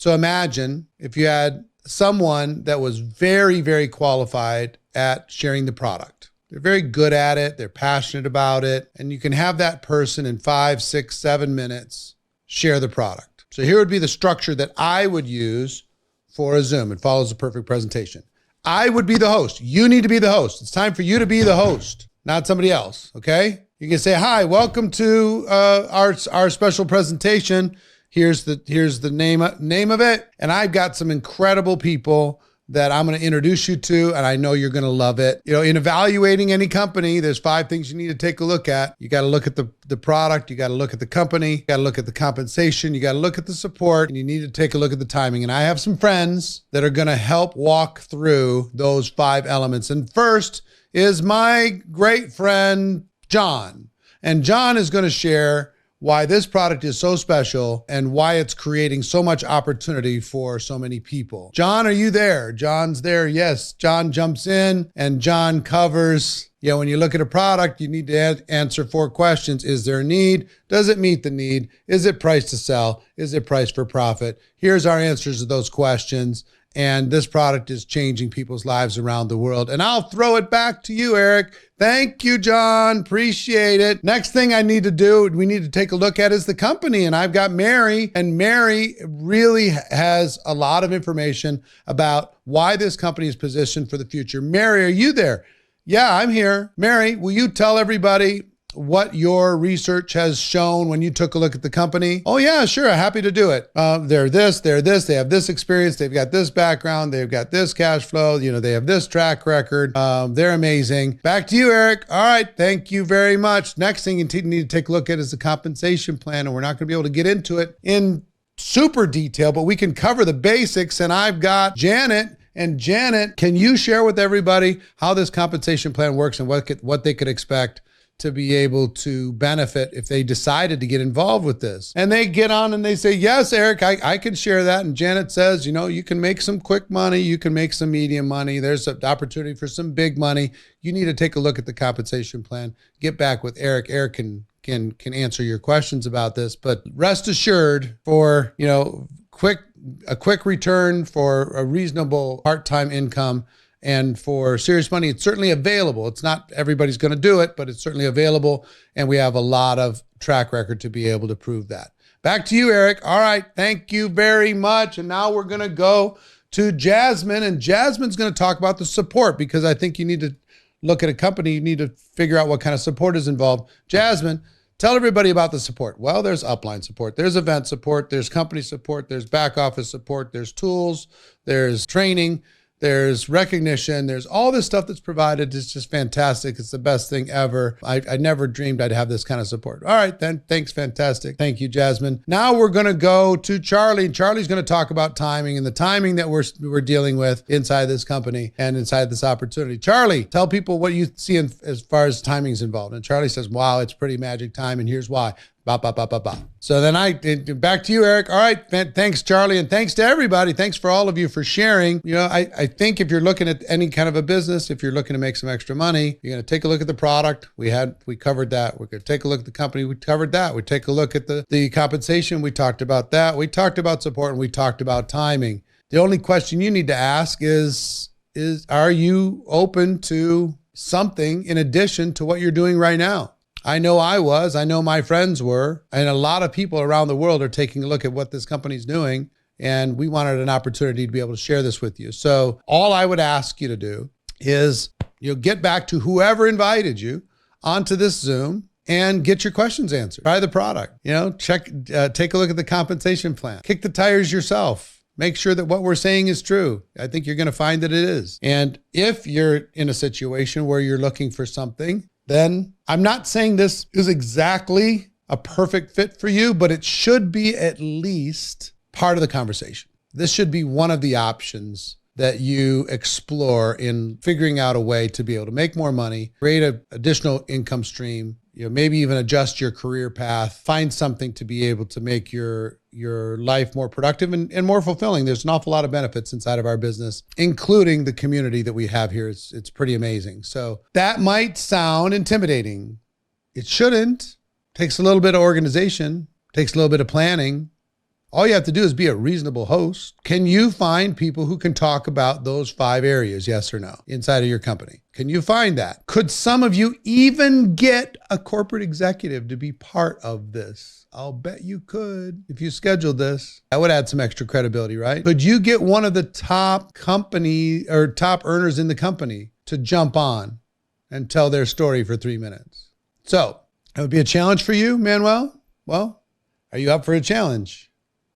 So imagine if you had someone that was very, very qualified at sharing the product. They're very good at it. They're passionate about it. And you can have that person in 5, 6, 7 minutes share the product. So here would be the structure that I would use for a Zoom. It follows a perfect presentation. I would be the host. You need to be the host. It's time for you to be the host, not somebody else, okay? You can say, hi, welcome to our special presentation. Here's the name of it. And I've got some incredible people that I'm going to introduce you to, and I know you're going to love it. You know, in evaluating any company, there's 5 things you need to take a look at. You got to look at the product. You got to look at the company. You got to look at the compensation. You got to look at the support, and you need to take a look at the timing. And I have some friends that are going to help walk through those 5 elements. And first is my great friend, John. And John is going to share why this product is so special and why it's creating so much opportunity for so many people. John, are you there? John's there. Yes. John jumps in and John covers, when you look at a product, you need to answer 4 questions. Is there a need? Does it meet the need? Is it priced to sell? Is it priced for profit? Here's our answers to those questions. And this product is changing people's lives around the world. And I'll throw it back to you, Eric. Thank you, John. Appreciate it. Next thing we need to take a look at is the company. And I've got Mary, and Mary really has a lot of information about why this company is positioned for the future. Mary, are you there? Yeah, I'm here. Mary, will you tell everybody what your research has shown when you took a look at the company? Oh yeah, sure. Happy to do it. They're this, they have this experience. They've got this background. They've got this cash flow. They have this track record. They're amazing. Back to you, Eric. All right. Thank you very much. Next thing you need to take a look at is the compensation plan. And we're not going to be able to get into it in super detail, but we can cover the basics. And I've got Janet. And Janet, can you share with everybody how this compensation plan works and what they could expect to be able to benefit if they decided to get involved with this? And they get on and they say, yes, Eric, I can share that. And Janet says, you can make some quick money. You can make some medium money. There's an opportunity for some big money. You need to take a look at the compensation plan. Get back with Eric. Eric can answer your questions about this, but rest assured for, a quick return for a reasonable part-time income. And for serious money, it's certainly available. It's not everybody's going to do it, but it's certainly available. And we have a lot of track record to be able to prove that. Back to you, Eric. All right. Thank you very much. And now we're going to go to Jasmine. And Jasmine's going to talk about the support, because I think you need to look at a company. You need to figure out what kind of support is involved. Jasmine, tell everybody about the support. Well, there's upline support. There's event support. There's company support. There's back office support. There's tools. There's training. There's recognition. There's all this stuff that's provided. It's just fantastic. It's the best thing ever. I never dreamed I'd have this kind of support. All right, then. Thanks. Fantastic. Thank you, Jasmine. Now we're going to go to Charlie. Charlie's going to talk about timing and the timing that we're dealing with inside this company and inside this opportunity. Charlie, tell people what you see as far as timing is involved. And Charlie says, wow, it's pretty magic time. And here's why. Ba, ba, ba, ba, ba. So then back to you, Eric. All right. Thanks, Charlie. And thanks to everybody. Thanks for all of you for sharing. I think if you're looking at any kind of a business, if you're looking to make some extra money, you're going to take a look at the product. We covered that. We're going to take a look at the company. We covered that. We take a look at the compensation. We talked about that. We talked about support, and we talked about timing. The only question you need to ask is are you open to something in addition to what you're doing right now? I know I was, I know my friends were, and a lot of people around the world are taking a look at what this company's doing, and we wanted an opportunity to be able to share this with you. So all I would ask you to do is get back to whoever invited you onto this Zoom and get your questions answered. Try the product, take a look at the compensation plan, kick the tires yourself. Make sure that what we're saying is true. I think you're going to find that it is. And if you're in a situation where you're looking for something, then I'm not saying this is exactly a perfect fit for you, but it should be at least part of the conversation. This should be one of the options that you explore in figuring out a way to be able to make more money, create an additional income stream, maybe even adjust your career path, find something to be able to make your life more productive and more fulfilling. There's an awful lot of benefits inside of our business, including the community that we have here. It's pretty amazing. So that might sound intimidating. It shouldn't. Takes a little bit of organization, takes a little bit of planning, All you have to do is be a reasonable host. Can you find people who can talk about those 5 areas, yes or no, inside of your company? Can you find that? Could some of you even get a corporate executive to be part of this? I'll bet you could if you scheduled this. That would add some extra credibility, right? Could you get one of the top company or top earners in the company to jump on and tell their story for 3 minutes? So that would be a challenge for you, Manuel. Well, are you up for a challenge?